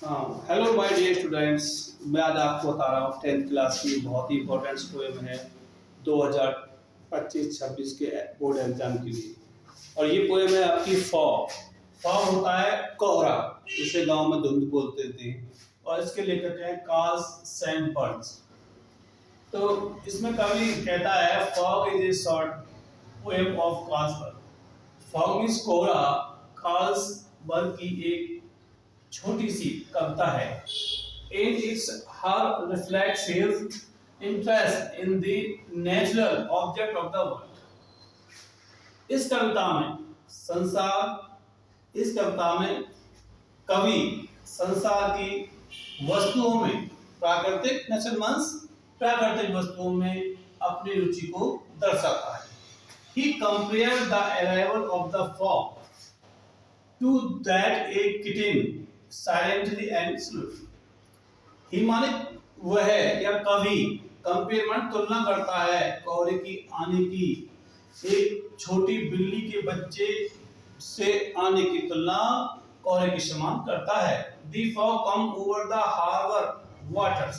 Hello my dear students. मैं आज आपको बता रहा हूँ 10th क्लास की बहुत ही इंपॉर्टेंट पोएम है 2025-26 के बोर्ड एग्जाम के लिए। और ये पोएम है आपकी फॉग। फॉग होता है कोहरा, इसे गांव में धुंध बोलते थे। और इसके लेखक हैं कार्ल सैनबर्ग। तो इसमें कवि कहता है fog is a short poem of Carlsberg. Fog means कोहरा कार्लसबर्ग की एक छोटी सी कविता है। In its her reflects his interest in the natural object of the world. इस कविता में कवि संसार की वस्तुओं में प्राकृतिक वस्तुओं में अपनी रुचि को दर्शाता है। He compared the arrival of the fog to that a kitten silently and slowly. ही माने वह या कवि कंपेयर मान तुलना करता है कोहरे की आने की एक छोटी बिल्ली के बच्चे से आने की तुलना कोहरे के समान करता है। The fog come over the harbor waters.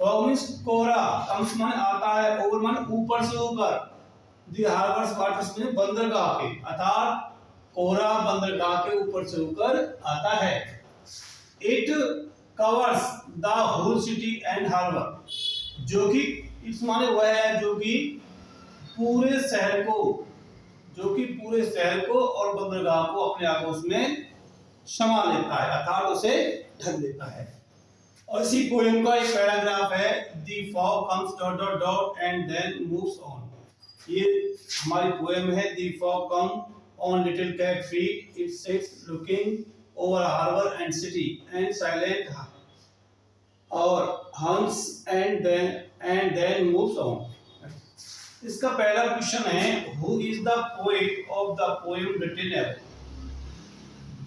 Fog means कोहरा, comes माने आता है, over माने ऊपर से ऊपर, the harbor waters में बंदरगाह के, अर्थात कोहरा बंदरगाह के ऊपर से ऊपर आता है। It covers the whole city and harbor, जो कि इस माने वह है जो कि पूरे शहर को और बंदरगाह को अपने आगोश में समा लेता है, अर्थात उसे ढक लेता है। और इसी पोएम का एक पैराग्राफ है The fog comes ... and then moves on. ये हमारी पोएम है The fog comes on little cat feet, it sits looking over a harbor and city and silent or hunts and then moves on. इसका पहला question है Who is the poet of the poem written above?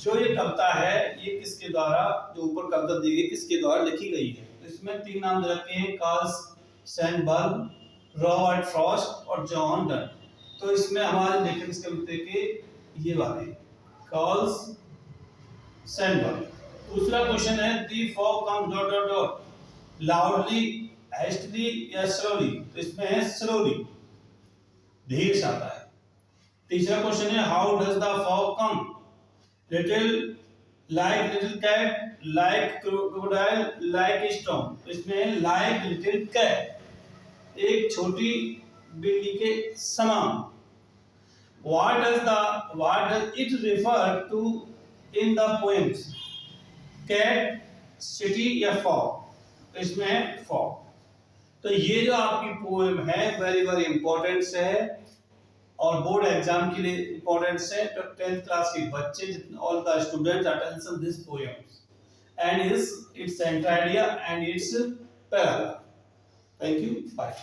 जो ये कविता है ये किसके द्वारा, जो ऊपर कविता दी गई किसके द्वारा लिखी गई है। तो इसमें तीन नाम दे रखे हैं कार्ल सैनबर्ग, रॉबर्ट फ्रॉस्ट और जॉन डन। तो इसमें हमारे लेखक इस कविता के ये वाले कार्ल सैनबर्ग। दूसरा क्वेश्चन है दी फॉग कम्स ... लाउडली, हेस्टली या स्लोली। तो इसमें है स्लोली, धीरे से आता है। तीसरा क्वेश्चन है how does the fog come, little cat, like crocodile, like storm. तो इसमें है लाइक लिटिल कैट, एक छोटी बिल्ली के समान। What does it refer to in the poems? Cat, city या fog? तो इसमें है fog। तो ये जो आपकी पोएम है वेरी इंपॉर्टेंट है और बोर्ड एग्जाम के लिए इंपॉर्टेंट है। तो 10th क्लास के बच्चे, all the students attention this poems and its idea and its paragraph. Thank you. Bye.